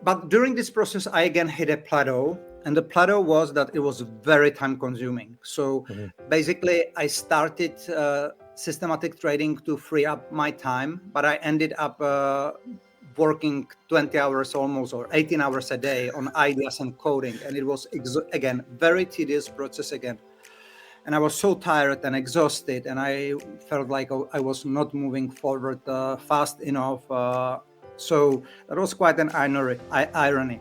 but during this process, I again hit a plateau. And the plateau was that it was very time consuming. So basically, I started systematic trading to free up my time, but I ended up working 20 hours almost, or 18 hours a day on ideas and coding. And it was, again, very tedious process again. And I was so tired and exhausted, and I felt like I was not moving forward fast enough. So that was quite an irony.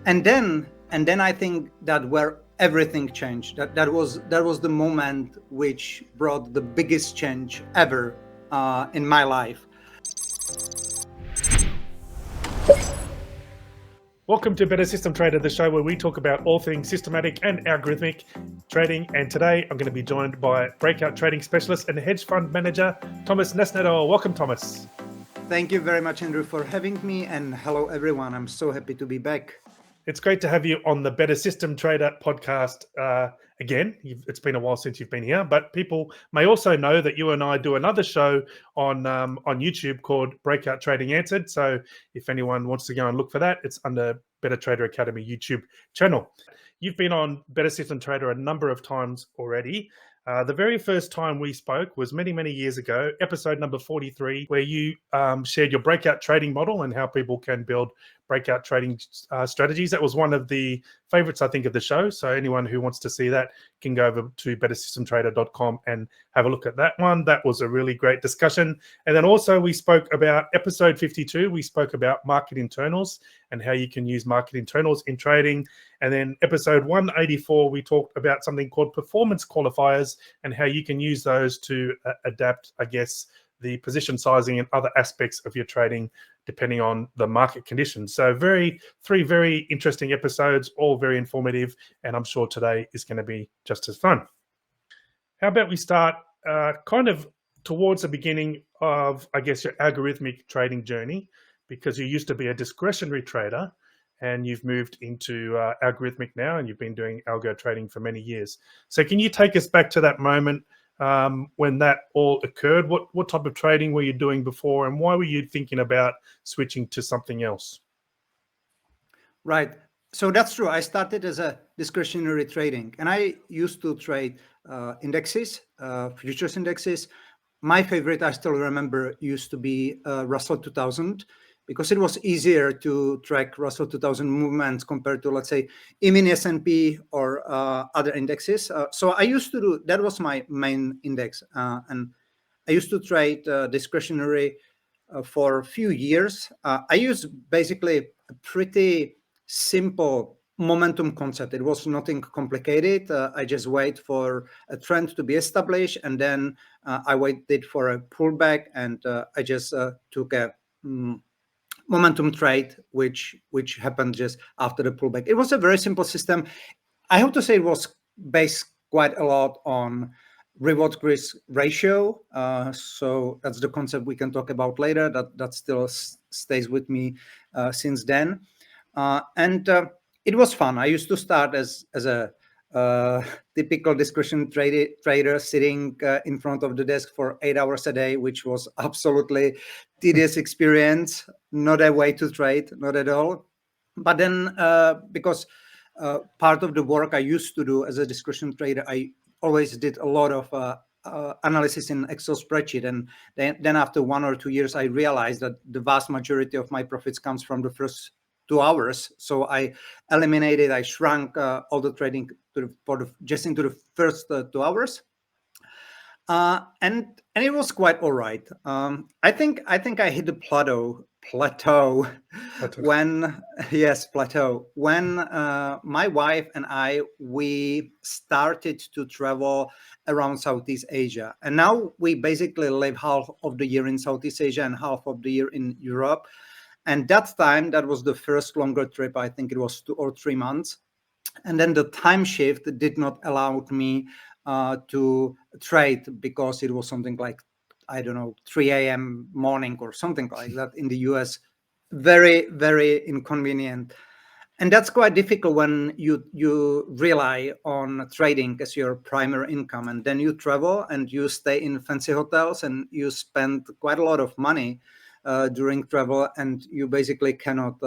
And then I think that where everything changed. That was the moment which brought the biggest change ever in my life. Welcome to Better System Trader, the show where we talk about all things systematic and algorithmic trading. And today I'm going to be joined by Breakout trading specialist and hedge fund manager, Tomas Nesnidal. Welcome, Thomas. Thank you very much, Andrew, for having me. And hello, everyone. I'm so happy to be back. It's great to have you on the Better System Trader podcast again. It's been a while since you've been here, but people may also know that you and I do another show on YouTube called Breakout Trading Answered. So if anyone wants to go and look for that, it's under Better Trader Academy YouTube channel. You've been on Better System Trader a number of times already. The very first time we spoke was many, many years ago, episode number 43, where you shared your breakout trading model and how people can build breakout trading strategies. That was one of the favorites, I think, of the show. So anyone who wants to see that can go over to bettersystemtrader.com and have a look at that one. That was a really great discussion. And then also we spoke about episode 52. We spoke about market internals and how you can use market internals in trading. And then episode 184, we talked about something called performance qualifiers and how you can use those to adapt, I guess, the position sizing and other aspects of your trading depending on the market conditions. So three very interesting episodes, all very informative, and I'm sure today is going to be just as fun. How about we start kind of towards the beginning of, I guess, your algorithmic trading journey, because you used to be a discretionary trader and you've moved into algorithmic now, and you've been doing algo trading for many years. So can you take us back to that moment when that all occurred? What type of trading were you doing before, and why were you thinking about switching to something else? Right. So that's true. I started as a discretionary trading, and I used to trade indexes, futures indexes. My favorite, I still remember, used to be Russell 2000, because it was easier to track Russell 2000 movements compared to, let's say, E-mini S&P or other indexes. So I used to do, that was my main index. And I used to trade discretionary for a few years. I used basically a pretty simple momentum concept. It was nothing complicated. I just wait for a trend to be established, and then I waited for a pullback, and I just took a momentum trade, which happened just after the pullback. It was a very simple system. I have to say it was based quite a lot on reward risk ratio. So that's the concept we can talk about later. That still stays with me since then. And it was fun. I used to start as a typical discretion trader sitting in front of the desk for 8 hours a day, which was absolutely tedious experience. Not a way to trade, not at all. But then because part of the work I used to do as a discretion trader, I always did a lot of analysis in Excel spreadsheet. And then after 1 or 2 years, I realized that the vast majority of my profits comes from the first 2 hours. So I eliminated, I shrunk all the trading just into the first 2 hours. And it was quite all right. I think I hit the plateau when when my wife and we started to travel around Southeast Asia, and now we basically live half of the year in Southeast Asia and half of the year in Europe. And that time, that was the first longer trip. I think it was 2 or 3 months. And then the time shift did not allow me to trade, because it was something like, I don't know, 3 a.m. morning or something like that in the US. Very, very inconvenient. And that's quite difficult when you rely on trading as your primary income, and then you travel and you stay in fancy hotels and you spend quite a lot of money during travel, and you basically cannot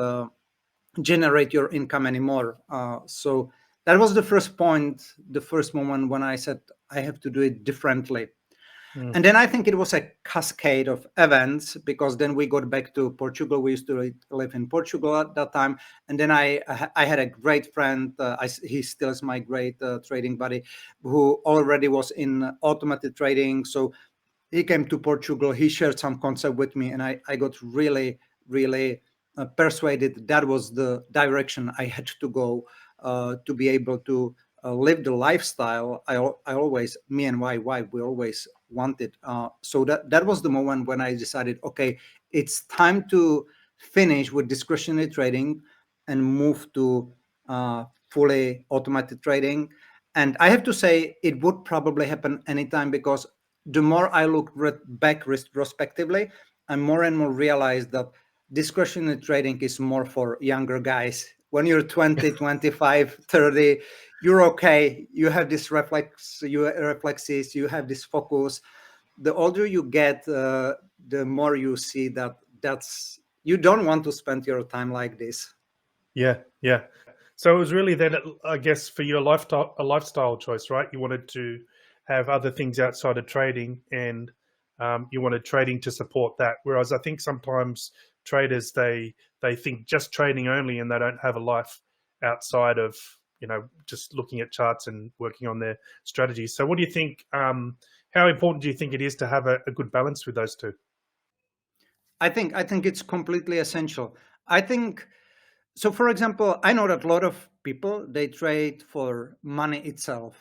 generate your income anymore. So that was the first point, the first moment when I said I have to do it differently. And then I think it was a cascade of events, because then we got back to Portugal. We used to live in Portugal at that time. And then I had a great friend. He still is my great trading buddy, who already was in automated trading. So he came to Portugal. He shared some concept with me, and I got really, really persuaded that was the direction I had to go to be able to live the lifestyle I always, me and my wife, we always wanted. So that was the moment when I decided, okay, it's time to finish with discretionary trading and move to fully automated trading. And I have to say, it would probably happen anytime, because the more I look back retrospectively, I more and more realize that discretionary trading is more for younger guys. When you're 20, 25, 30, you're okay. You have this reflexes, you have this focus. The older you get, the more you see that you don't want to spend your time like this. Yeah, yeah. So it was really then, I guess, for you a lifestyle choice, right? You wanted to have other things outside of trading, and you wanted trading to support that. Whereas I think sometimes traders they think just trading only, and they don't have a life outside of just looking at charts and working on their strategies. So what do you think? How important do you think it is to have a good balance with those two? I think it's completely essential. I think so. For example, I know that a lot of people, they trade for money itself,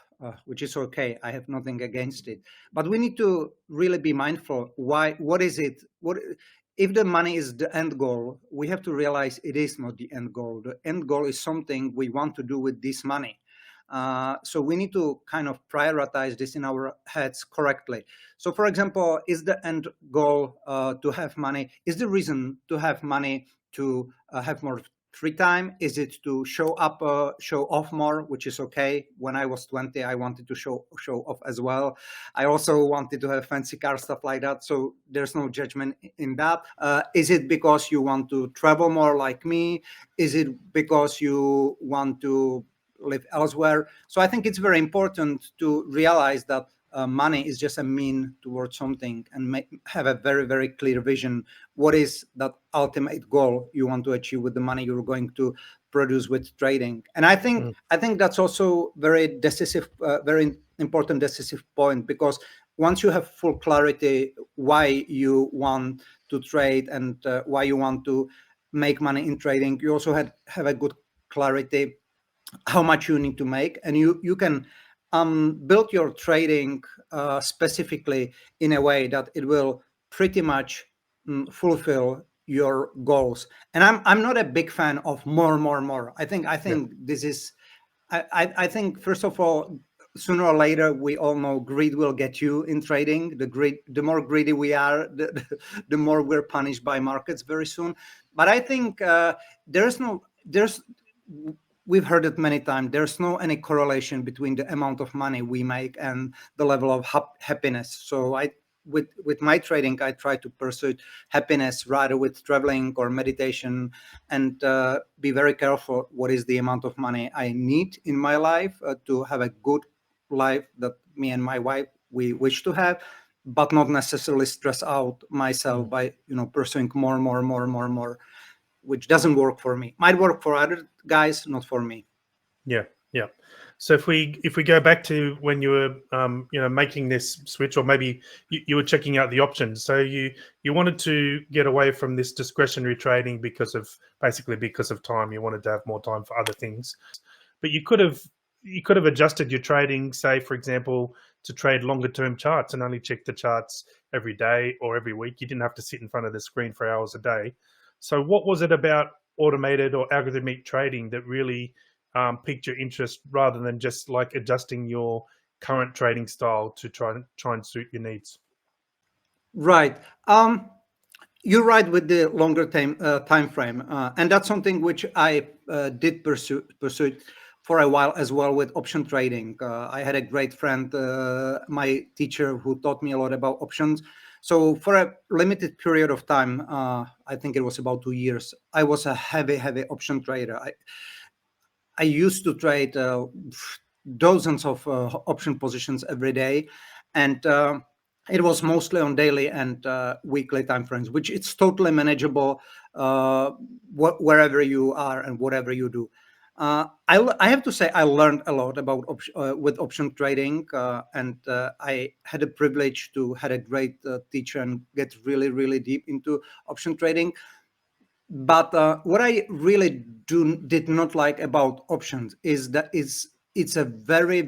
which is okay. I have nothing against it, but we need to really be mindful. Why? What is it? What if the money is the end goal? We have to realize it is not the end goal. The end goal is something we want to do with this money. So we need to kind of prioritize this in our heads correctly. So, for example, is the end goal to have money? Is the reason to have money to have more free time? Is it to show off more, which is okay? When I was 20, I wanted to show off as well. I also wanted to have fancy car, stuff like that. So there's no judgment in that. Is it because you want to travel more like me? Is it because you want to live elsewhere? So I think it's very important to realize that money is just a mean towards something, and have a very, very clear vision. What is that ultimate goal you want to achieve with the money you're going to produce with trading? And I think that's also very decisive, very important decisive point, because once you have full clarity why you want to trade, and why you want to make money in trading, you also have a good clarity how much you need to make, and you can build your trading specifically in a way that it will pretty much fulfill your goals. And I'm not a big fan of more. I think this is I think, first of all, sooner or later, we all know greed will get you in trading. The more greedy we are, the more we're punished by markets very soon. But I think there's we've heard it many times. There's no any correlation between the amount of money we make and the level of happiness. So with my trading, I try to pursue happiness rather with traveling or meditation, and be very careful what is the amount of money I need in my life to have a good life that me and my wife we wish to have, but not necessarily stress out myself by pursuing more, which doesn't work for me. Might work for other guys, not for me. Yeah, yeah. So if we go back to when you were making this switch, or maybe you were checking out the options. So you wanted to get away from this discretionary trading because of time. You wanted to have more time for other things, but you could have adjusted your trading, say for example, to trade longer term charts and only check the charts every day or every week. You didn't have to sit in front of the screen for hours a day. So what was it about automated or algorithmic trading that really piqued your interest, rather than just like adjusting your current trading style to try and suit your needs? Right. You're right with the longer time frame, and that's something which I did pursue for a while as well with option trading. I had a great friend, my teacher, who taught me a lot about options. So for a limited period of time, I think it was about 2 years, I was a heavy option trader. I used to trade dozens of option positions every day, and it was mostly on daily and weekly time frames, which it's totally manageable wherever you are and whatever you do. I have to say I learned a lot about with option trading, and I had a privilege to had a great teacher and get really deep into option trading. But what I really did not like about options is that it's a very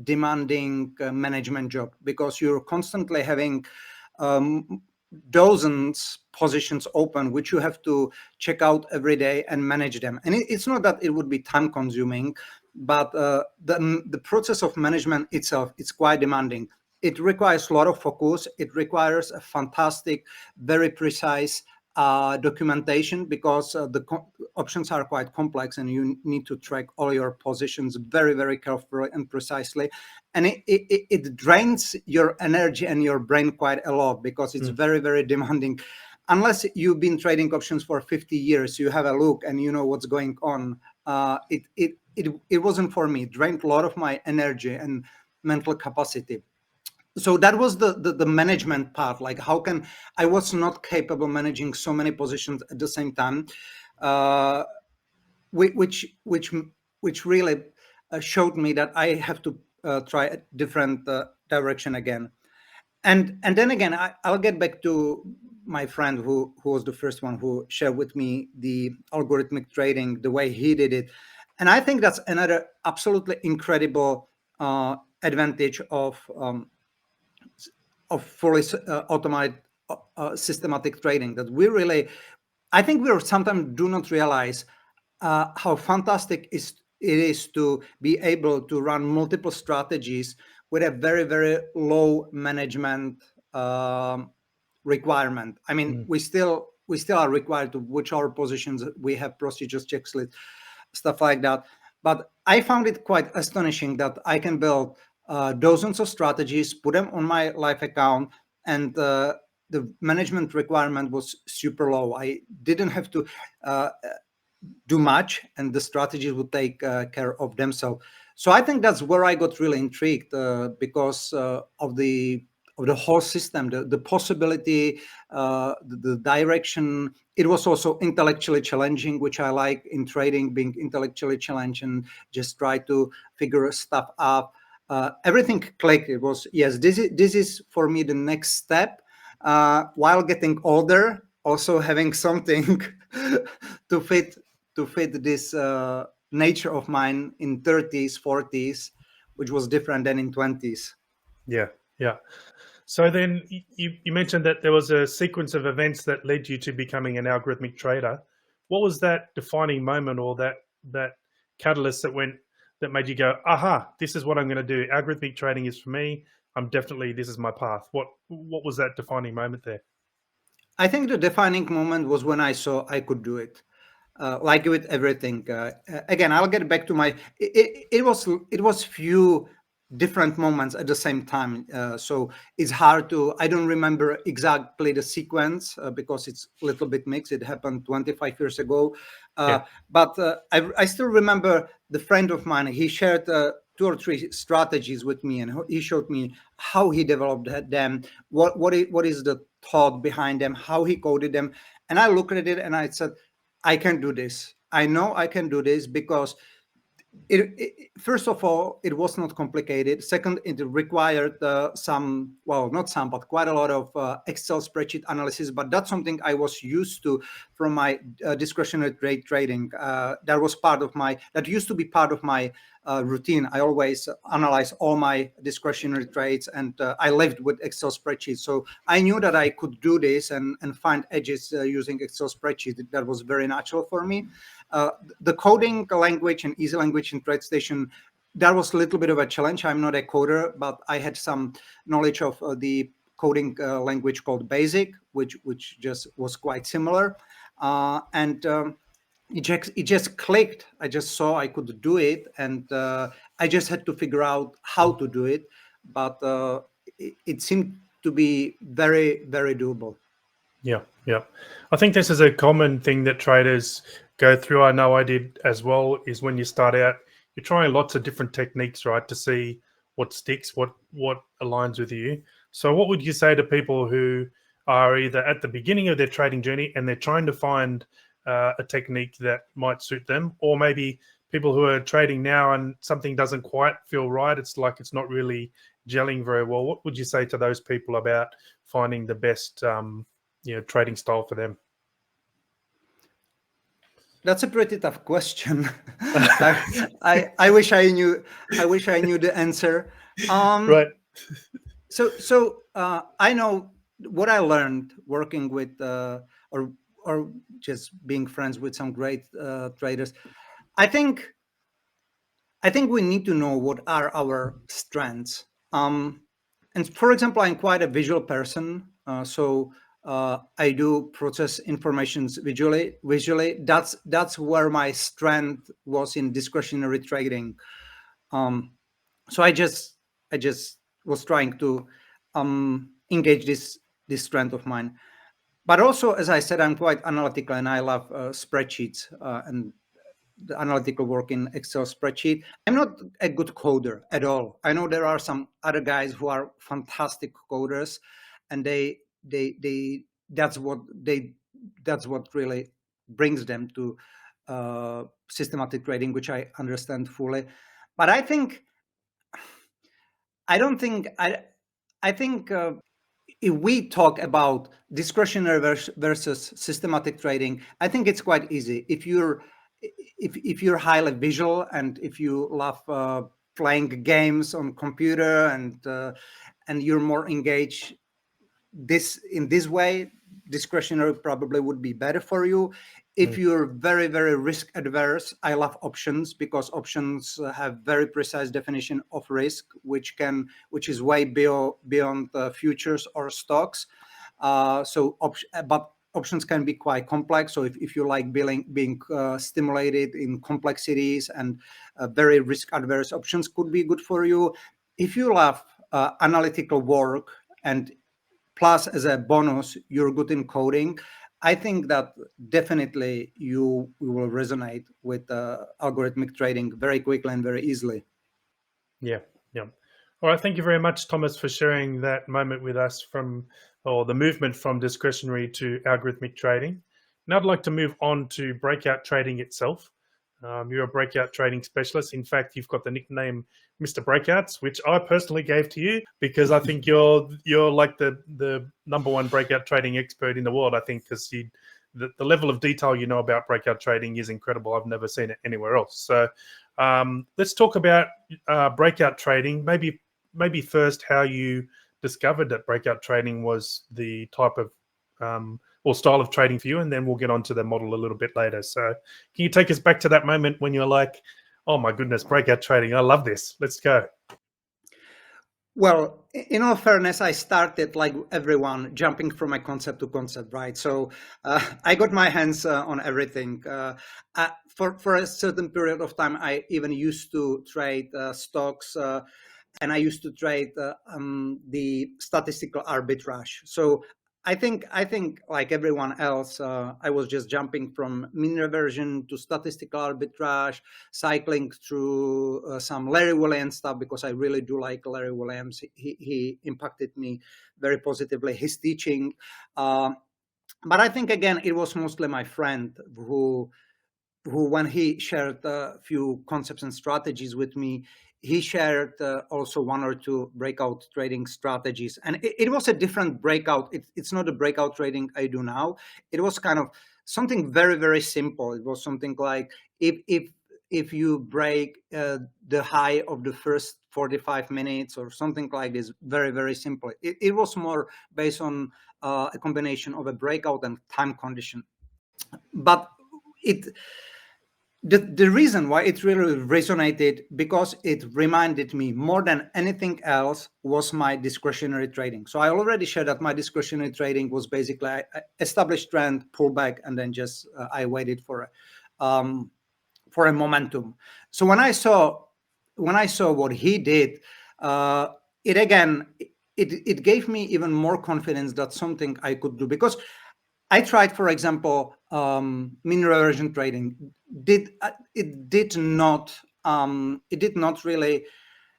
demanding management job, because you're constantly having um, dozens positions open, which you have to check out every day and manage them. And it's not that it would be time consuming, but the process of management itself, it's quite demanding. It requires a lot of focus. It requires a fantastic, very precise documentation, because options are quite complex and you need to track all your positions very carefully and precisely. And it drains your energy and your brain quite a lot, because it's very demanding. Unless you've been trading options for 50 years, you have a look and you know what's going on. It wasn't for me. It drained a lot of my energy and mental capacity. So that was the management part. Like, how can I was not capable managing so many positions at the same time, uh, which really showed me that I have to try a different direction again. And then again, I'll get back to my friend who was the first one who shared with me the algorithmic trading, the way he did it. And I think that's another absolutely incredible advantage of fully automated systematic trading, that we really, I think we sometimes do not realize how fantastic it is to be able to run multiple strategies with a very low management requirement. I mean, we still are required to watch our positions. We have procedures, checklists, stuff like that. But I found it quite astonishing that I can build dozens of strategies, put them on my live account, and the management requirement was super low. I didn't have to uh, do much, and the strategies would take care of themselves. So I think that's where I got really intrigued, because of the whole system, the possibility, the direction. It was also intellectually challenging, which I like in trading, being intellectually challenged and just try to figure stuff out. Everything clicked. It was, yes, this is for me the next step. While getting older, also having something to fit this nature of mine in 30s, 40s, which was different than in 20s. Yeah, yeah. So then you mentioned that there was a sequence of events that led you to becoming an algorithmic trader. What was that defining moment, or that catalyst that made you go, aha, this is what I'm going to do. Algorithmic trading is for me. This is my path. What was that defining moment there? I think the defining moment was when I saw I could do it. Like with everything, again, I'll get back to my. It was few different moments at the same time. So it's hard to. I don't remember exactly the sequence, because it's a little bit mixed. It happened 25 years ago, Yeah. but I still remember the friend of mine. He shared two or three strategies with me, and he showed me how he developed them, what is the thought behind them, how he coded them. And I looked at it and I said, I can do this. I know I can do this, because first of all, it was not complicated. Second, it required some, well, not some, but quite a lot of Excel spreadsheet analysis. But that's something I was used to from my discretionary trading. That used to be part of my routine. I always analyze all my discretionary trades, and I lived with Excel spreadsheets. So I knew that I could do this and find edges using Excel spreadsheet. That was very natural for me. The coding language and easy language in TradeStation, that was a little bit of a challenge. I'm not a coder, but I had some knowledge of the coding language called Basic, which just was quite similar. And it just clicked. I just saw I could do it, and I just had to figure out how to do it. But it seemed to be very, very doable. Yeah, yeah. I think this is a common thing that traders go through. I know I did as well, is when you start out, you're trying lots of different techniques, right, to see what sticks, what aligns with you. So what would you say to people who are either at the beginning of their trading journey and they're trying to find a technique that might suit them, or maybe people who are trading now and something doesn't quite feel right, it's like it's not really gelling very well? What would you say to those people about finding the best trading style for them? That's a pretty tough question. I wish I knew. I wish I knew the answer. Right. So I know what I learned working with or just being friends with some great traders. I think we need to know what are our strengths. And for example, I'm quite a visual person, so I do process informations visually. That's where my strength was in discretionary trading. So I just was trying to engage this strength of mine. But also, as I said, I'm quite analytical, and I love spreadsheets and the analytical work in Excel spreadsheet. I'm not a good coder at all. I know there are some other guys who are fantastic coders, and they that's what really brings them to systematic trading, which I understand fully. But I think if we talk about discretionary versus systematic trading, I think it's quite easy. If you're highly visual and if you love playing games on computer and you're more engaged in this way, discretionary probably would be better for you. If you're very, very risk adverse, I love options, because options have very precise definition of risk, which is way beyond futures or stocks. But options can be quite complex. So if you like being stimulated in complexities and very risk adverse, options could be good for you. If you love analytical work, and plus as a bonus you're good in coding, I think that definitely you will resonate with algorithmic trading very quickly and very easily. Yeah, yeah. All right. Thank you very much, Thomas, for sharing that moment with us or the movement from discretionary to algorithmic trading. Now I'd like to move on to breakout trading itself. You're a breakout trading specialist. In fact, you've got the nickname Mr. Breakouts, which I personally gave to you because I think you're like the number one breakout trading expert in the world. I think because the level of detail you know about breakout trading is incredible. I've never seen it anywhere else. So let's talk about breakout trading. Maybe first how you discovered that breakout trading was the type of or style of trading for you, and then we'll get onto the model a little bit later. So can you take us back to that moment when you're like, oh my goodness, breakout trading, I love this, let's go? Well, in all fairness, I started like everyone, jumping from a concept to concept, right? So I got my hands on everything. For a certain period of time, I even used to trade stocks, and I used to trade the statistical arbitrage. So I think like everyone else, I was just jumping from mean reversion to statistical arbitrage, cycling through some Larry Williams stuff, because I really do like Larry Williams. He impacted me very positively, his teaching. But I think again, it was mostly my friend who when he shared a few concepts and strategies with me, he shared also one or two breakout trading strategies. And it was a different breakout. It's not a breakout trading I do now. It was kind of something very, very simple. It was something like if you break the high of the first 45 minutes or something like this, very, very simple. It was more based on a combination of a breakout and time condition. But the reason why it really resonated, because it reminded me more than anything else, was my discretionary trading. So I already shared that my discretionary trading was basically I established trend, pullback, and then just I waited for a momentum. So when I saw what he did, it again, it gave me even more confidence that something I could do, because I tried, for example, mean reversion trading. It did not really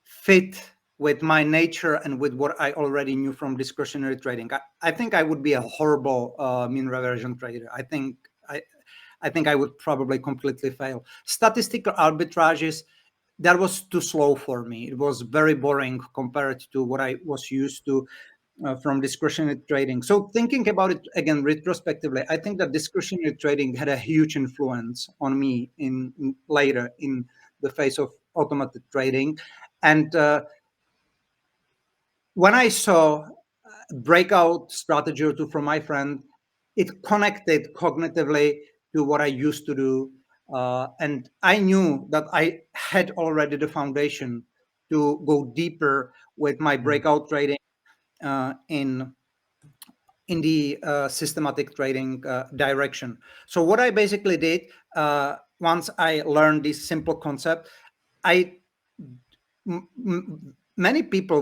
fit with my nature and with what I already knew from discretionary trading. I think I would be a horrible mean reversion trader. I think I would probably completely fail. Statistical arbitrages, that was too slow for me. It was very boring compared to what I was used to from discretionary trading. So thinking about it again retrospectively, I think that discretionary trading had a huge influence on me later in the phase of automated trading. And when I saw a breakout strategy or two from my friend, it connected cognitively to what I used to do. And I knew that I had already the foundation to go deeper with my breakout trading in the systematic trading direction. So what I basically did, once I learned this simple concept, I many people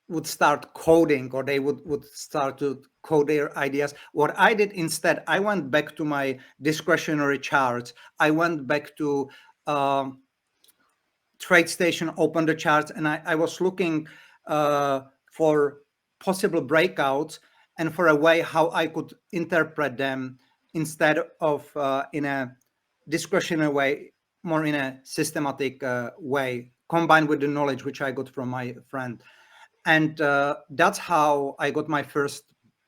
would start coding, or they would start to code their ideas. What I did instead, I went back to my discretionary charts. I went back to TradeStation, opened the charts, and I was looking for possible breakouts and for a way how I could interpret them instead of in a discretionary way, more in a systematic way, combined with the knowledge which I got from my friend. And that's how I got my first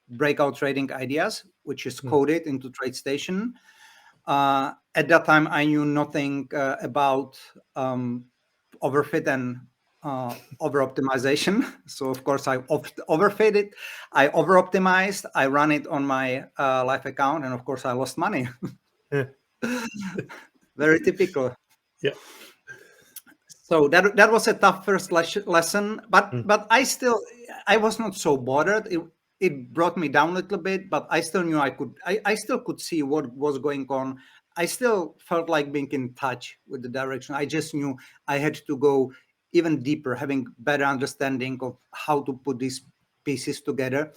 breakout trading ideas, which is coded into TradeStation. At that time, I knew nothing about overfit and over optimization. So of course I overfit it, I over optimized, I ran it on my live account, and of course I lost money. Very typical. Yeah. So that was a tough first lesson, but I was not so bothered. It brought me down a little bit, but I still knew I still could see what was going on. I still felt like being in touch with the direction. I just knew I had to go even deeper, having better understanding of how to put these pieces together.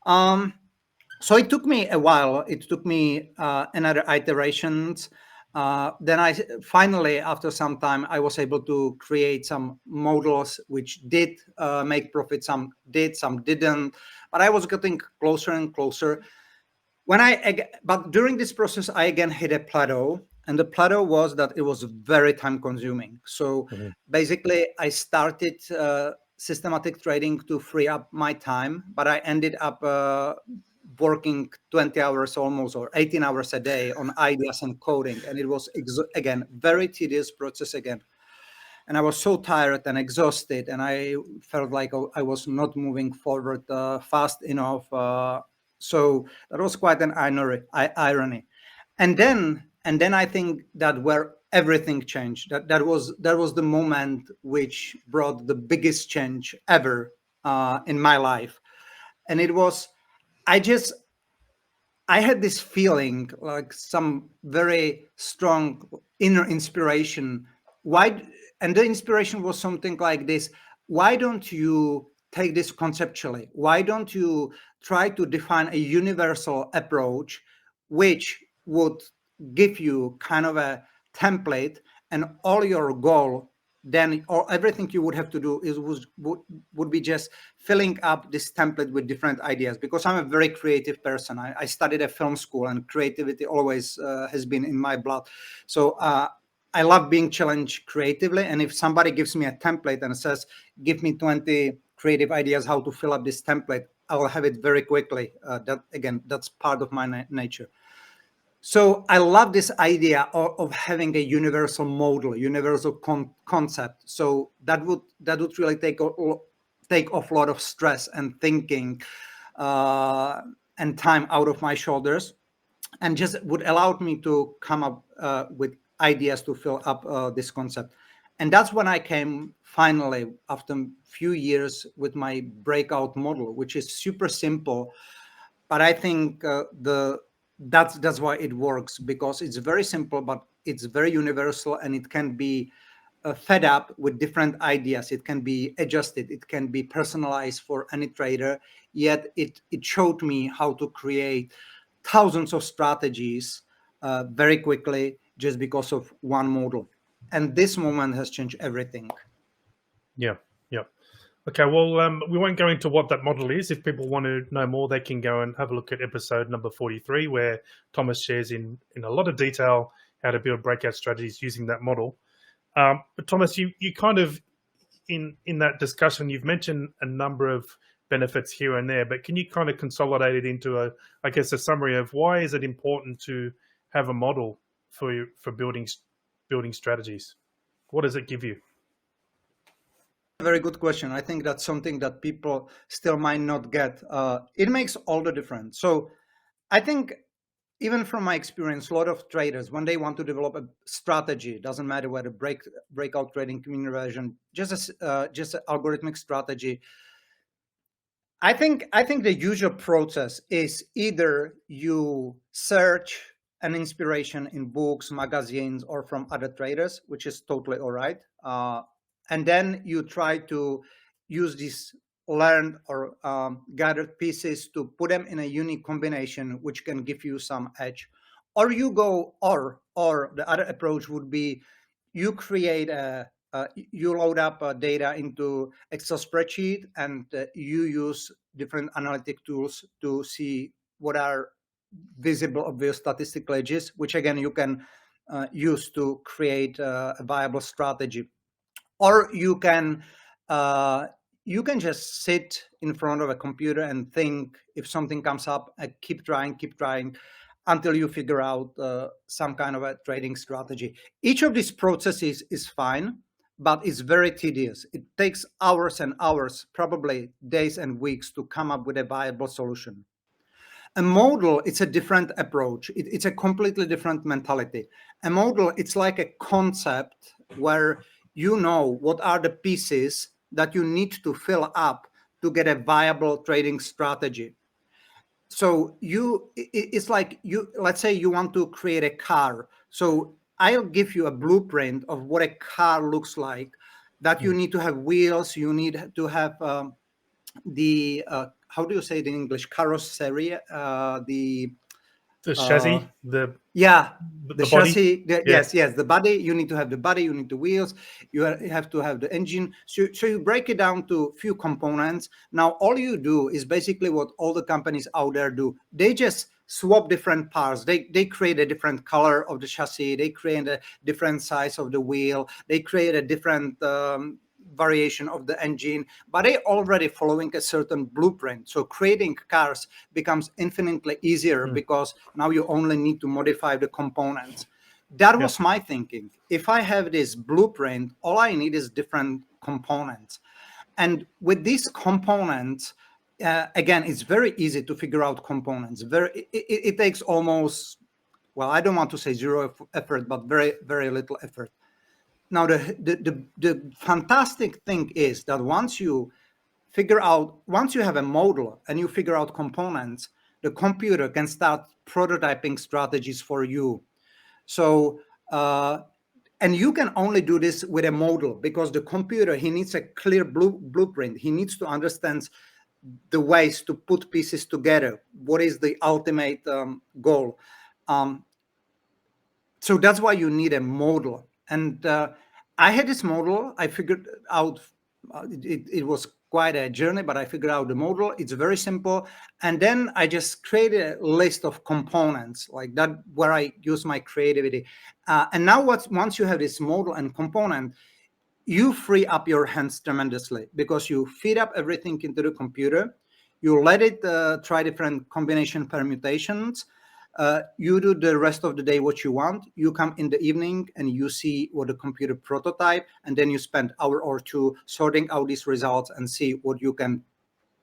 So it took me a while. It took me another iterations. Then I finally, after some time, I was able to create some models which did make profit. Some did, some didn't. But I was getting closer and closer. But during this process, I again hit a plateau, and the plateau was that it was very time consuming. So basically, I started systematic trading to free up my time, but I ended up working 20 hours almost, or 18 hours a day on ideas and coding, and it was again very tedious process again. And I was so tired and exhausted, and I felt like I was not moving forward fast enough. So that was quite an irony. And then I think that where everything changed. That was the moment which brought the biggest change ever in my life, and it was I just I had this feeling like some very strong inner inspiration. Why? And the inspiration was something like this: why don't you take this conceptually? Why don't you try to define a universal approach which would give you kind of a template, and all your goal then, or everything you would have to do would be just filling up this template with different ideas, because I'm a very creative person. I studied at film school, and creativity always has been in my blood. So I love being challenged creatively. And if somebody gives me a template and says, give me 20 creative ideas how to fill up this template, I will have it very quickly. That's part of my nature. So I love this idea of having a universal model, universal concept. So that would really take off a lot of stress and thinking and time out of my shoulders, and just would allow me to come up with ideas to fill up this concept. And that's when I came finally, after a few years, with my breakout model, which is super simple. But I think that's why it works, because it's very simple, but it's very universal, and it can be fed up with different ideas. It can be adjusted, it can be personalized for any trader, yet it showed me how to create thousands of strategies very quickly just because of one model. And this moment has changed everything. Yeah, yeah. Okay, well, we won't go into what that model is. If people want to know more, they can go and have a look at episode number 43, where Thomas shares in a lot of detail how to build breakout strategies using that model. But Thomas, you kind of in that discussion, you've mentioned a number of benefits here and there, but can you kind of consolidate it into a summary of why is it important to have a model for building strategies? What does it give you? Very good question. I think that's something that people still might not get. It makes all the difference. So I think even from my experience, a lot of traders, when they want to develop a strategy, doesn't matter whether breakout trading, community version, just an algorithmic strategy. I think the usual process is either you search an inspiration in books, magazines, or from other traders, which is totally all right. And then you try to use these learned or gathered pieces to put them in a unique combination, which can give you some edge. Or you go, or the other approach would be you create you load up data into Excel spreadsheet, and you use different analytic tools to see what are visible, obvious statistical edges, which again you can use to create a viable strategy. Or you can just sit in front of a computer and think. If something comes up, keep trying until you figure out some kind of a trading strategy. Each of these processes is fine, but it's very tedious. It takes hours and hours, probably days and weeks, to come up with a viable solution. A model, it's a different approach. It's a completely different mentality. A model, it's like a concept where you know what are the pieces that you need to fill up to get a viable trading strategy. So it's like let's say you want to create a car. So I'll give you a blueprint of what a car looks like, that you need to have wheels, you need to have the how do you say it in English, carrosserie, The chassis, the chassis. body. Yes, the body. You need to have the body, you need the wheels, you have to have the engine. So you break it down to few components. Now all you do is basically what all the companies out there do. They just swap different parts. They create a different color of the chassis, they create a different size of the wheel, they create a different variation of the engine, but they already following a certain blueprint. So creating cars becomes infinitely easier because now you only need to modify the components. That was my thinking. If I have this blueprint, all I need is different components. And with these components, again, it's very easy to figure out components. It takes almost, well, I don't want to say zero effort, but very, very little effort. Now, the fantastic thing is that once you have a model and you figure out components, the computer can start prototyping strategies for you. So, and you can only do this with a model, because the computer, he needs a clear blueprint. He needs to understand the ways to put pieces together. What is the ultimate goal? So that's why you need a model. And I had this model. I figured out, it was quite a journey, but I figured out the model. It's very simple. And then I just created a list of components like that, where I use my creativity. And now once you have this model and component, you free up your hands tremendously, because you feed up everything into the computer. You let it try different combination permutations. You do the rest of the day what you want. You come in the evening and you see what the computer prototype, and then you spend hour or two sorting out these results and see what you can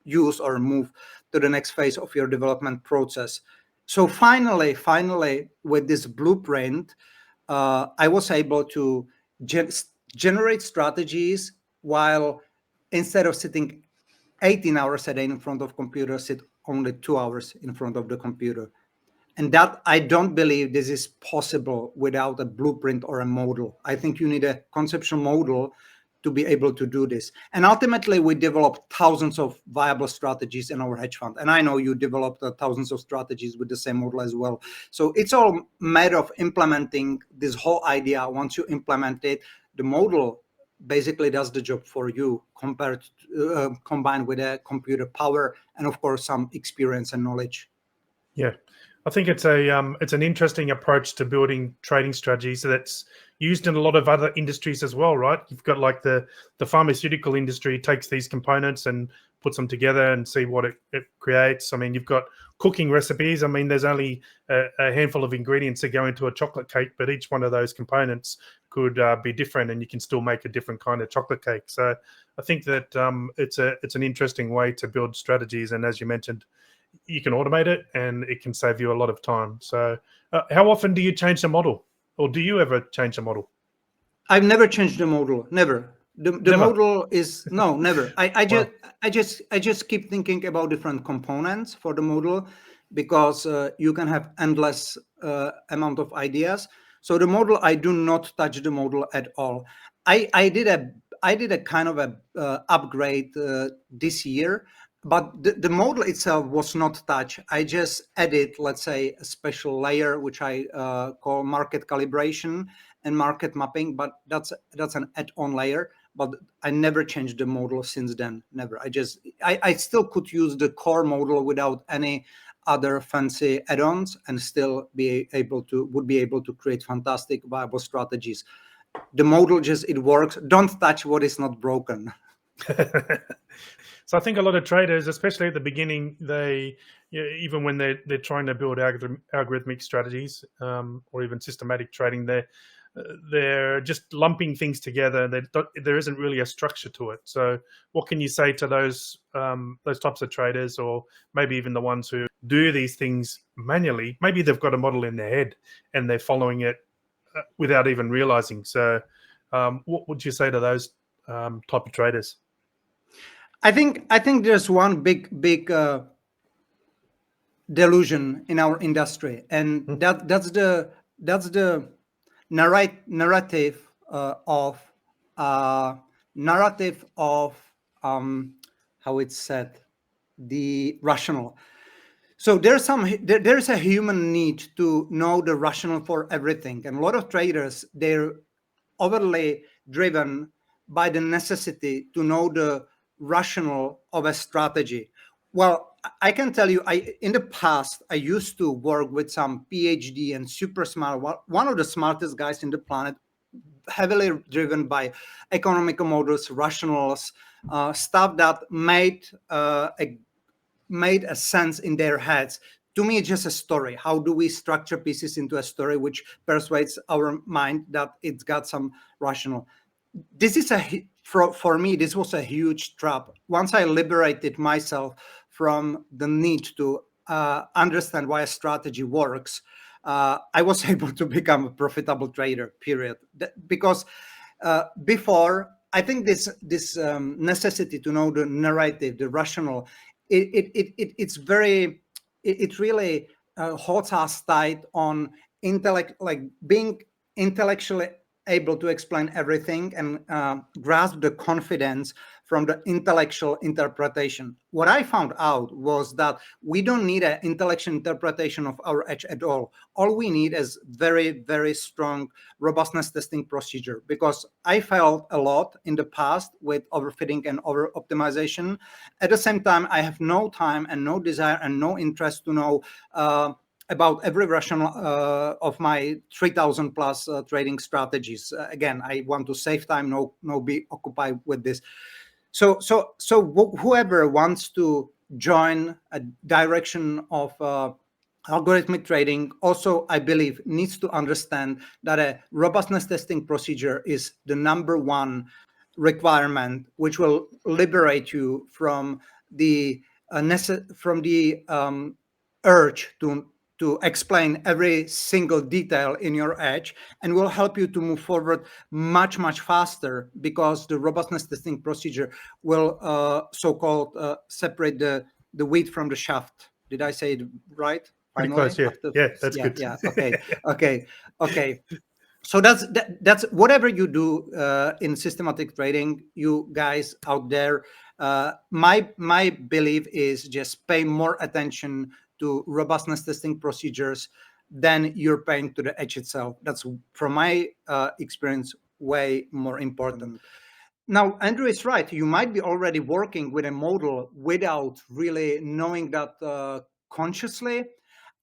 use or move to the next phase of your development process. So finally, with this blueprint, I was able to generate strategies while, instead of sitting 18 hours a day in front of computer, sit only 2 hours in front of the computer. And that I don't believe this is possible without a blueprint or a model. I think you need a conceptual model to be able to do this. And ultimately, we developed thousands of viable strategies in our hedge fund. And I know you developed thousands of strategies with the same model as well. So it's all matter of implementing this whole idea. Once you implement it, the model basically does the job for you, combined with a computer power and, of course, some experience and knowledge. Yeah, I think it's an interesting approach to building trading strategies that's used in a lot of other industries as well, right? You've got like the pharmaceutical industry takes these components and puts them together and see what it creates. I mean, you've got cooking recipes. I mean, there's only a handful of ingredients that go into a chocolate cake, but each one of those components could be different, and you can still make a different kind of chocolate cake. So I think that it's an interesting way to build strategies, and as you mentioned, you can automate it and it can save you a lot of time. So how often do you change the model, or do you ever change the model? I've never changed the model. Never. The Never. model is no, never. Wow. I just keep thinking about different components for the model, because you can have endless amount of ideas. So the model, I do not touch the model at all. I did a kind of a upgrade this year, but the model itself was not touched. I just added, let's say, a special layer which I call market calibration and market mapping, but that's an add-on layer. But I never changed the model since then. Never. I still could use the core model without any other fancy add-ons and still would be able to create fantastic viable strategies. The model just, it works. Don't touch what is not broken. So I think a lot of traders, especially at the beginning, even when they're trying to build algorithmic strategies or even systematic trading, they're just lumping things together. There isn't really a structure to it. So what can you say to those types of traders, or maybe even the ones who do these things manually? Maybe they've got a model in their head and they're following it without even realizing. So what would you say to those type of traders? I think there's one big delusion in our industry, and that's the narrative of how it's said, the rational. So there's a human need to know the rational for everything, and a lot of traders, they're overly driven by the necessity to know the rational of a strategy. Well, I can tell you, in the past, I used to work with some PhD and super smart, one of the smartest guys in the planet, heavily driven by economic models, rationals, stuff that made a sense in their heads. To me, it's just a story. How do we structure pieces into a story which persuades our mind that it's got some rational? This is for me, this was a huge trap. Once I liberated myself from the need to understand why a strategy works, I was able to become a profitable trader, period. Because before, I think this necessity to know the narrative, the rational, it really holds us tight on intellect, like being intellectually able to explain everything and grasp the confidence from the intellectual interpretation. What I found out was that we don't need an intellectual interpretation of our edge at all. All we need is very, very strong robustness testing procedure, because I felt a lot in the past with overfitting and over optimization. At the same time, I have no time and no desire and no interest to know about every rational of my 3,000 plus trading strategies. Again, I want to save time, no be occupied with this. So whoever wants to join a direction of algorithmic trading, also, I believe, needs to understand that a robustness testing procedure is the number one requirement, which will liberate you from the urge to explain every single detail in your edge, and will help you to move forward much, much faster, because the robustness testing procedure will so-called separate the wheat from the shaft. Did I say it right? pretty finally close. Yeah, after. yeah, that's Yeah, good. yeah. Okay. So that's whatever you do in systematic trading, you guys out there. My belief is just pay more attention to robustness testing procedures than you're paying to the edge itself. That's, from my experience, way more important. Now, Andrew is right. You might be already working with a model without really knowing that consciously.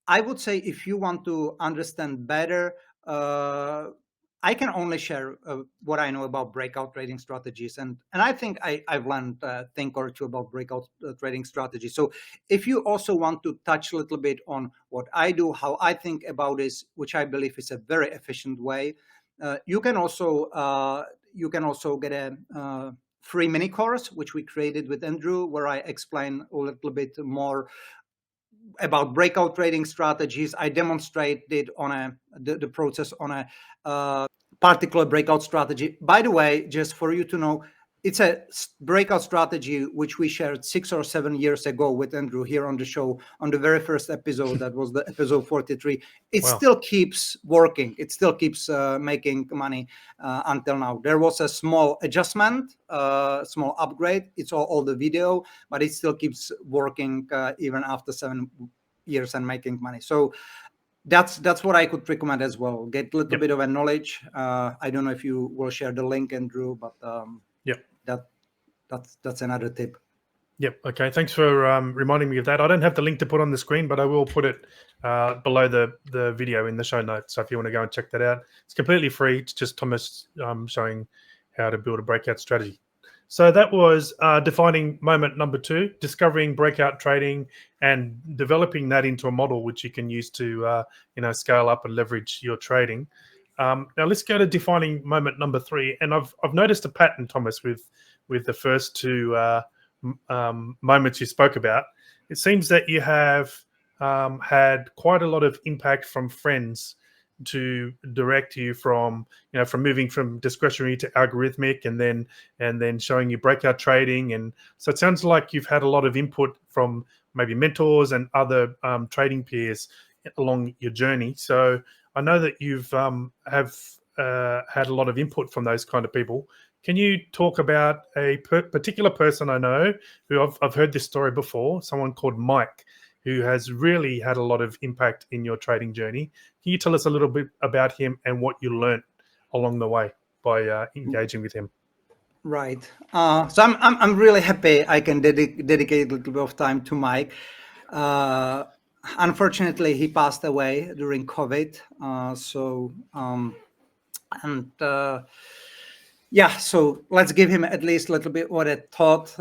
I would say if you want to understand better, uh, I can only share what I know about breakout trading strategies, and I think I've learned a thing or two about breakout trading strategies. So, if you also want to touch a little bit on what I do, how I think about this, which I believe is a very efficient way, you can also get a free mini course which we created with Andrew, where I explain a little bit more about breakout trading strategies. I demonstrated on the process on a particular breakout strategy. By the way, just for you to know, it's a breakout strategy which we shared 6 or 7 years ago with Andrew here on the show on the very first episode. That was the episode 43. It Wow. still keeps working. It still keeps making money until now. There was a small adjustment, small upgrade. It's all the video, but it still keeps working even after 7 years and making money. So that's what I could recommend as well. Get a little Yep. bit of a knowledge. I don't know if you will share the link, Andrew, but Yep. that's another tip. Yep. Okay. Thanks for reminding me of that. I don't have the link to put on the screen, but I will put it below the video in the show notes. So if you want to go and check that out, it's completely free. It's just Thomas showing how to build a breakout strategy. So that was defining moment number 2, discovering breakout trading and developing that into a model which you can use to scale up and leverage your trading. Now let's go to defining moment number 3. And I've noticed a pattern, Thomas, with the first 2 moments you spoke about. It seems that you have had quite a lot of impact from friends to direct you from moving from discretionary to algorithmic, and then showing you breakout trading. And so it sounds like you've had a lot of input from maybe mentors and other trading peers along your journey. So I know that you've have had a lot of input from those kind of people. Can you talk about a particular person I know who I've heard this story before, someone called Mike, who has really had a lot of impact in your trading journey? Can you tell us a little bit about him and what you learned along the way by engaging with him? Right. So I'm really happy I can dedicate a little bit of time to Mike. Uh, Unfortunately, he passed away during COVID. And yeah, so let's give him at least a little bit what I thought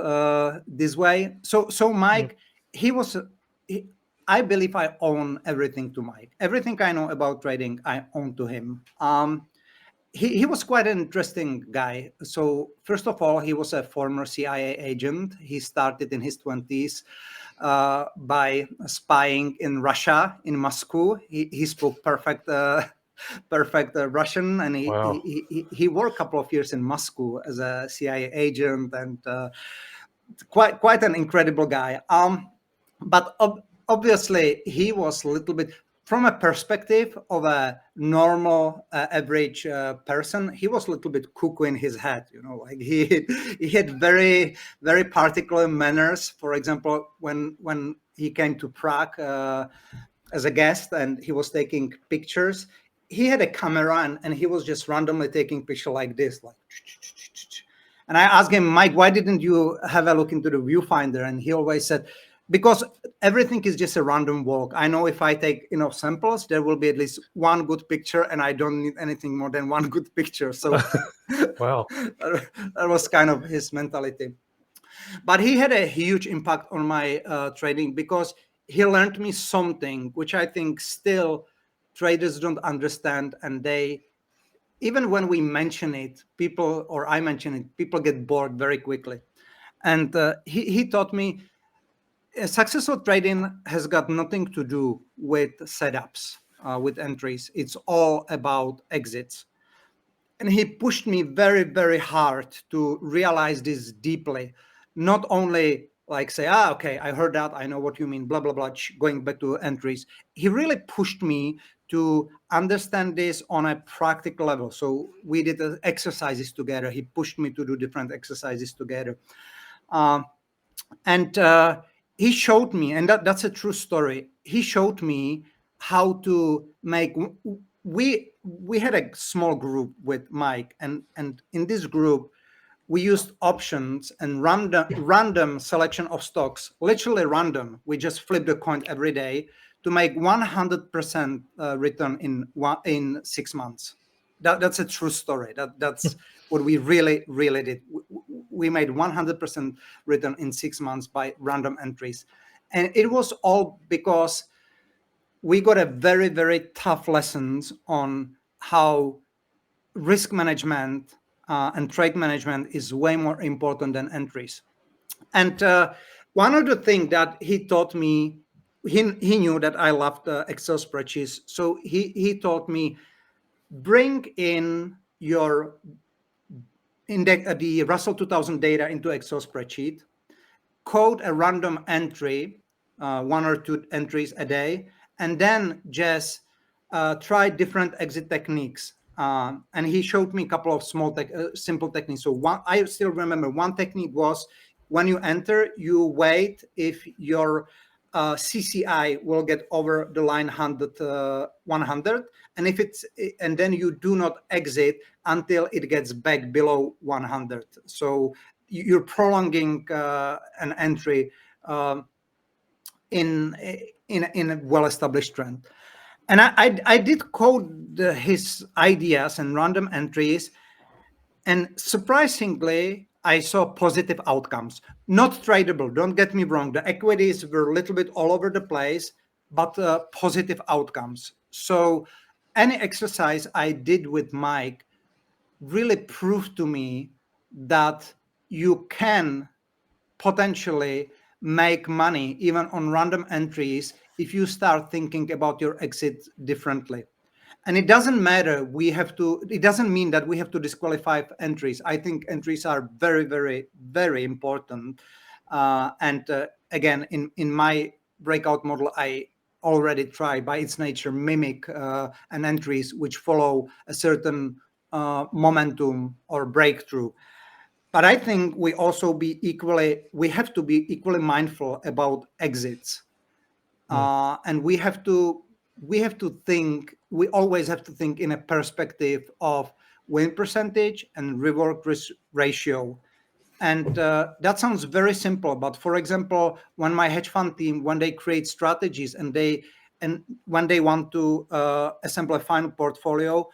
this way. So Mike, he was. He, I believe I own everything to Mike. Everything I know about trading, I own to him. He was quite an interesting guy. So first of all, he was a former CIA agent. He started in his 20s by spying in Russia, in Moscow. He spoke perfect Russian, and Wow. he worked a couple of years in Moscow as a CIA agent, and quite an incredible guy. But obviously, he was a little bit, from a perspective of a normal average person, he was a little bit cuckoo in his head. Like he had very particular manners. For example, when he came to Prague as a guest and he was taking pictures, he had a camera, and he was just randomly taking picture like this, like. And I asked him, Mike, why didn't you have a look into the viewfinder? And he always said, because everything is just a random walk. I know if I take enough samples, there will be at least one good picture, and I don't need anything more than one good picture. So Wow. that was kind of his mentality. But he had a huge impact on my trading, because he learned me something which I think still traders don't understand, and even when we mention it, I mention it, people get bored very quickly. And he taught me successful trading has got nothing to do with setups, with entries. It's all about exits. And he pushed me very, very hard to realize this deeply. Not only like say, okay, I heard that, I know what you mean, blah blah blah, going back to entries. He really pushed me to understand this on a practical level. So we did exercises together. He pushed me to do different exercises together. um, and he showed me, and that's a true story, he showed me how to make, we had a small group with Mike, and in this group we used options and random selection of stocks, literally random. We just flipped a coin every day to make 100% return in 6 months. That's a true story. That's what we really did. We made 100% return in 6 months by random entries, and it was all because we got a very tough lessons on how risk management and trade management is way more important than entries. And one of the things that he taught me, he knew that I loved Excel spreadsheets. So he taught me, bring in your index, the Russell 2000 data into Excel spreadsheet, code a random entry, one or two entries a day, and then just try different exit techniques. And he showed me a couple of simple techniques. So one, I still remember one technique was, when you enter, you wait if your CCI will get over the line 100, and if it's, and then you do not exit until it gets back below 100. So you're prolonging an entry in a well-established trend. And I did code his ideas and random entries, and surprisingly, I saw positive outcomes. Not tradable, don't get me wrong. The equities were a little bit all over the place, but positive outcomes. So any exercise I did with Mike really proved to me that you can potentially make money even on random entries if you start thinking about your exit differently. And it doesn't matter, it doesn't mean that we have to disqualify entries. I think entries are very important. And again, in my breakout model, I already try by its nature mimic an entries which follow a certain momentum or breakthrough. But I think we have to be equally mindful about exits. And we always have to think in a perspective of win percentage and reward risk ratio. And that sounds very simple, but for example, when my hedge fund team, when they create strategies and when they want to assemble a final portfolio,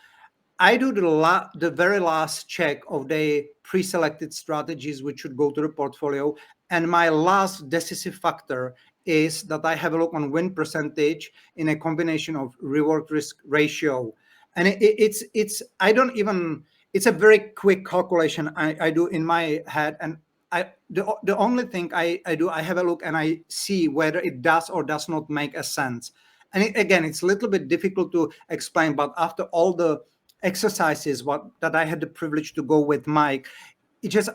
I do the very last check of the pre-selected strategies which should go to the portfolio. And my last decisive factor is that I have a look on win percentage in a combination of reward risk ratio. And it's a very quick calculation I do in my head. And the only thing I do, I have a look and I see whether it does or does not make a sense. And again, it's a little bit difficult to explain, but after all the exercises that I had the privilege to go with Mike,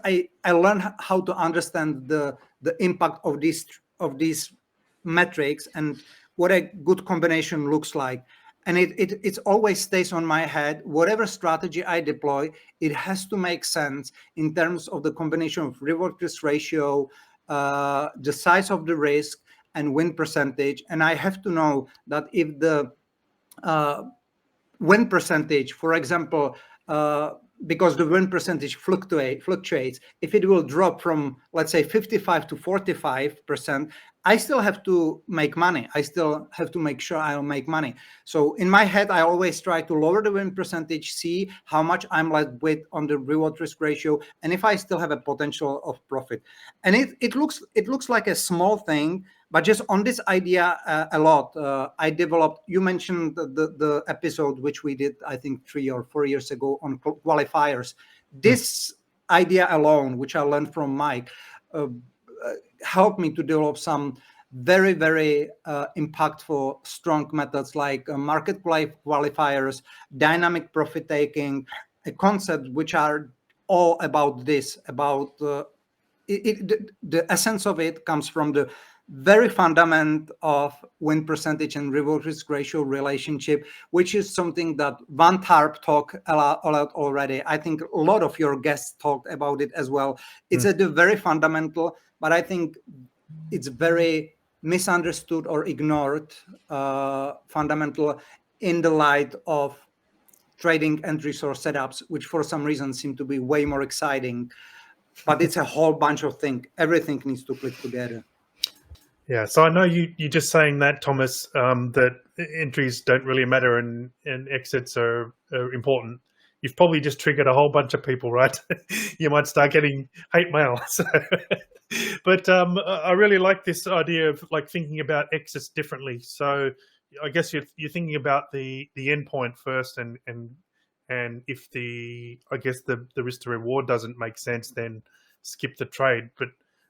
I learned how to understand the impact of these metrics and what a good combination looks like. And it always stays on my head. Whatever strategy I deploy, it has to make sense in terms of the combination of reward risk ratio, the size of the risk, and win percentage. And I have to know that if the win percentage, for example, because the win percentage fluctuates, if it will drop from, let's say, 55 to 45%, I still have to make money. I still have to make sure I'll make money. So in my head, I always try to lower the win percentage, see how much I'm left with on the reward risk ratio, and if I still have a potential of profit. And it looks like a small thing, but just on this idea a lot, I developed. You mentioned the episode which we did, I think 3 or 4 years ago, on qualifiers. This idea alone, which I learned from Mike, helped me to develop some very impactful, strong methods like market qualifiers, dynamic profit taking, a concept which are all about this, about the essence of it comes from the very fundament of win percentage and reward risk ratio relationship, which is something that Van Tarp talked a lot already. I think a lot of your guests talked about it as well. It's at the very fundamental, but I think it's very misunderstood or ignored fundamental in the light of trading and resource setups, which for some reason seem to be way more exciting. But it's a whole bunch of things. Everything needs to click together. Yeah, so I know you're just saying that, Thomas, that entries don't really matter and exits are important. You've probably just triggered a whole bunch of people, right? You might start getting hate mail. So, but I really like this idea of like thinking about exits differently. So I guess you're thinking about the end point first, and if the risk to reward doesn't make sense, then skip the trade. But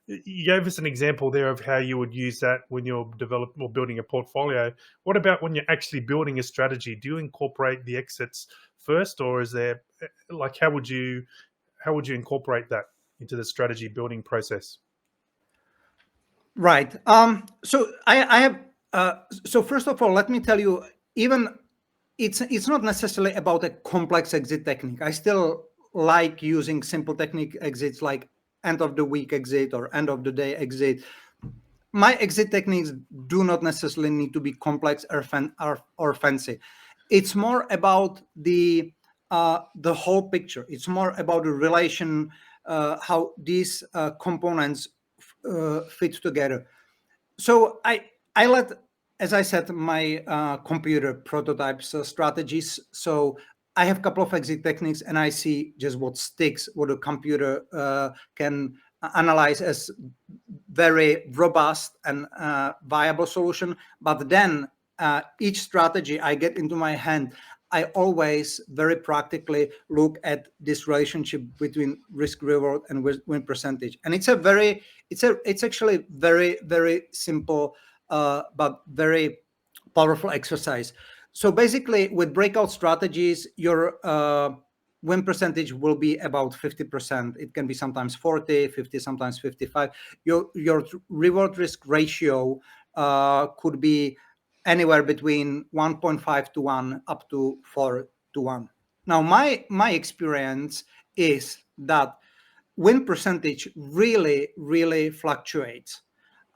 you gave us an example there of how you would use that when you're developing or building a portfolio. What about when you're actually building a strategy? Do you incorporate the exits first, or is there like how would you incorporate that into the strategy building process? Right. So I have. So first of all, let me tell you, even it's not necessarily about a complex exit technique. I still like using simple technique exits like end of the week exit or end of the day exit. My exit techniques do not necessarily need to be complex or fancy. It's more about the whole picture. It's more about the relation, how these components fit together. So I let, as I said, my computer prototypes strategies. So I have a couple of exit techniques, and I see just what sticks, what a computer can analyze as very robust and viable solution. But then each strategy I get into my hand, I always very practically look at this relationship between risk reward and win percentage, and it's actually very simple but very powerful exercise. So basically, with breakout strategies, your win percentage will be about 50%. It can be sometimes 40, 50, sometimes 55. Your reward risk ratio could be anywhere between 1.5 to 1 up to 4 to 1. Now, my experience is that win percentage really fluctuates,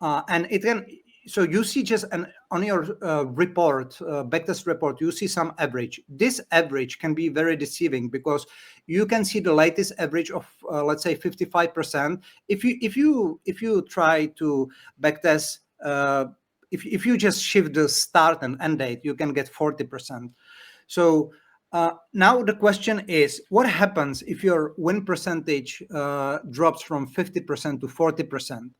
and it can. So you see just on your report, backtest report, you see some average. This average can be very deceiving because you can see the latest average of let's say 55%. If you try to backtest, if you just shift the start and end date, you can get 40%. So now the question is, what happens if your win percentage drops from 50% to 40%?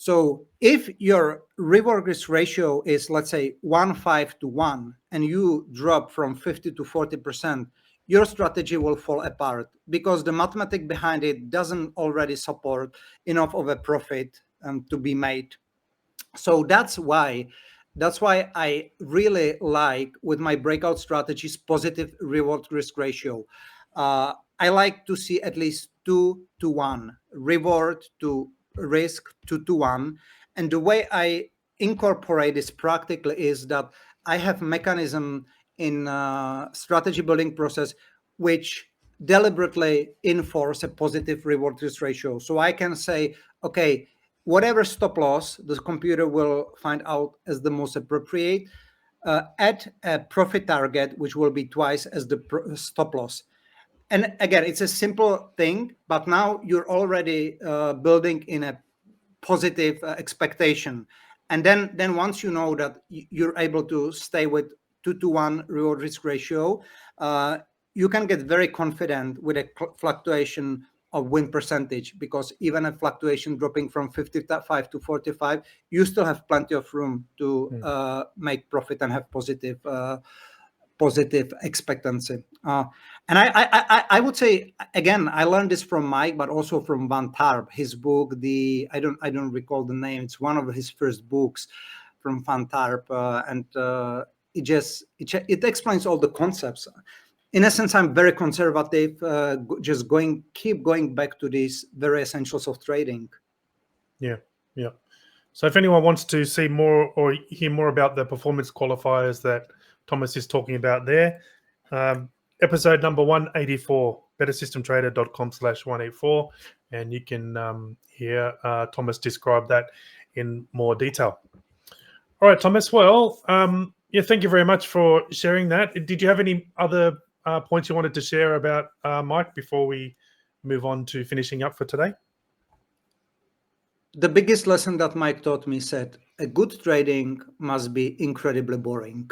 So if your reward risk ratio is, let's say, 1.5 to 1, and you drop from 50 to 40%, your strategy will fall apart because the mathematics behind it doesn't already support enough of a profit to be made. So that's why I really like with my breakout strategies positive reward risk ratio. I like to see at least 2 to 1 reward to risk 2 to 1. And the way I incorporate this practically is that I have mechanism in strategy building process which deliberately enforce a positive reward risk ratio. So I can say, okay, whatever stop loss the computer will find out as the most appropriate, at a profit target, which will be twice as the stop loss. And again, it's a simple thing, but now you're already building in a positive expectation. And then once you know that you're able to stay with 2 to 1 reward risk ratio, you can get very confident with a fluctuation of win percentage, because even a fluctuation dropping from 55 to 45, you still have plenty of room to make profit and have positive expectancy. And I would say, again, I learned this from Mike, but also from Van Tarp. His book, I don't recall the name. It's one of his first books from Van Tarp, and it explains all the concepts. in essence, I'm very conservative, just keep going back to these very essentials of trading. Yeah, yeah. So if anyone wants to see more or hear more about the performance qualifiers that Thomas is talking about there, episode number 184, bettersystemtrader.com/184, and you can hear Thomas describe that in more detail. All right, Thomas. Well, yeah, thank you very much for sharing that. Did you have any other points you wanted to share about Mike before we move on to finishing up for today? The biggest lesson that Mike taught me said, a good trading must be incredibly boring.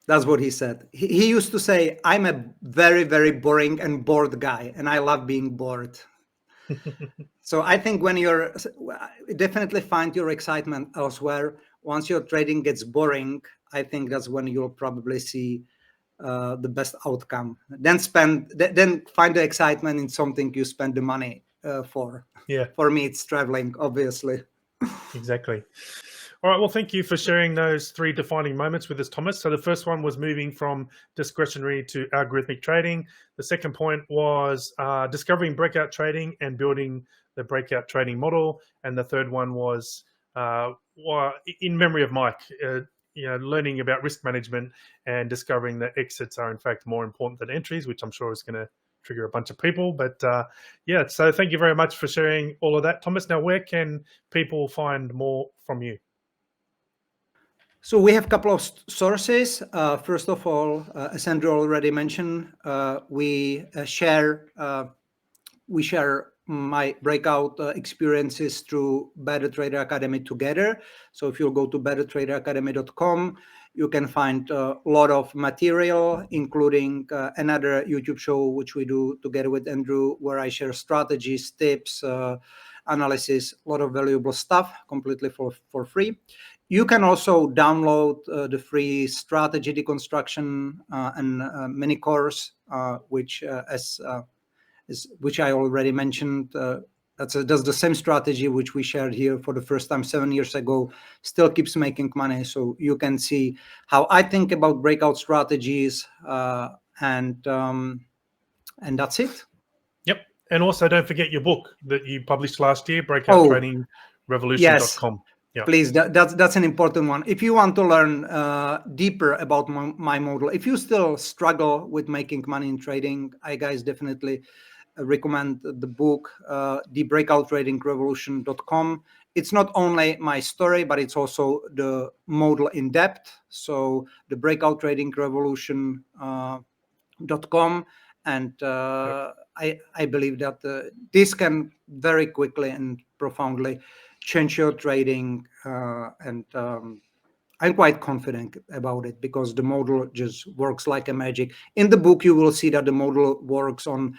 That's what he said. He used to say, I'm a very, very boring and bored guy, and I love being bored. So I think when you're definitely find your excitement elsewhere. Once your trading gets boring, I think that's when you'll probably see the best outcome. Then find the excitement in something you spend the money for. Yeah. For me, it's traveling, obviously. Exactly. All right. Well, thank you for sharing those 3 defining moments with us, Thomas. So the first one was moving from discretionary to algorithmic trading. The second point was discovering breakout trading and building the breakout trading model. And the third one was, in memory of Mike, learning about risk management and discovering that exits are in fact more important than entries, which I'm sure is going to trigger a bunch of people. But yeah, so thank you very much for sharing all of that, Thomas. Now, where can people find more from you? So we have a couple of sources. First of all, as Andrew already mentioned, we share my breakout experiences through Better Trader Academy together. So if you go to bettertraderacademy.com, you can find a lot of material, including another YouTube show, which we do together with Andrew, where I share strategies, tips, analysis, a lot of valuable stuff completely for free. You can also download the free strategy deconstruction and mini course, which I already mentioned. That's the same strategy which we shared here for the first time 7 years ago. Still keeps making money, so you can see how I think about breakout strategies, and that's it. Yep. And also, don't forget your book that you published last year, breakouttradingrevolution.com. Yes. Yeah. Please, that's an important one. If you want to learn deeper about my model, if you still struggle with making money in trading, I guys definitely recommend the book, thebreakouttradingrevolution.com. It's not only my story, but it's also the model in depth. So the breakoutradingrevolution.com. And I believe that this can very quickly and profoundly change your trading, and I'm quite confident about it because the model just works like a magic. In the book, you will see that the model works on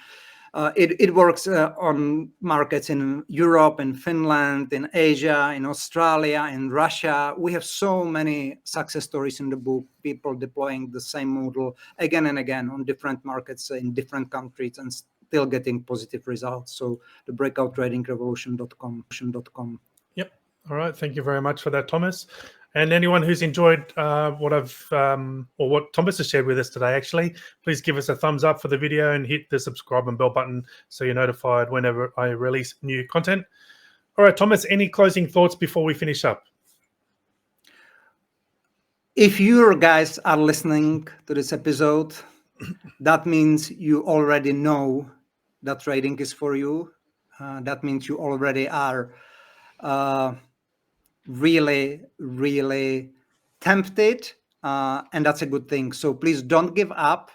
it works on markets in Europe, in Finland, in Asia, in Australia, in Russia. We have so many success stories in the book, people deploying the same model again and again on different markets in different countries and still getting positive results. So the breakouttradingrevolution.com. Yep. All right. Thank you very much for that, Thomas. And anyone who's enjoyed what Thomas has shared with us today, actually, please give us a thumbs up for the video and hit the subscribe and bell button so you're notified whenever I release new content. All right, Thomas, any closing thoughts before we finish up? If you guys are listening to this episode, that means you already know that trading is for you. That means you already are really, really tempted, and that's a good thing. So please don't give up.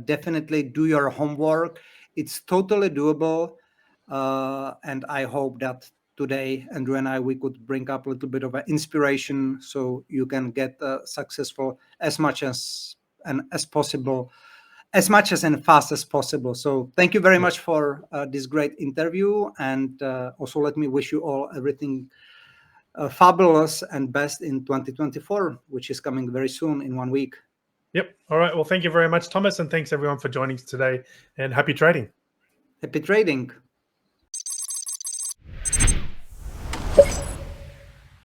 Definitely do your homework. It's totally doable, and I hope that today Andrew and we could bring up a little bit of an inspiration so you can get successful as much as possible, as much as and fast as possible. So thank you very much for this great interview, and also let me wish you all everything fabulous and best in 2024, which is coming very soon in 1 week. Yep. All right. Well, thank you very much, Thomas, and thanks everyone for joining us today, and happy trading. Happy trading.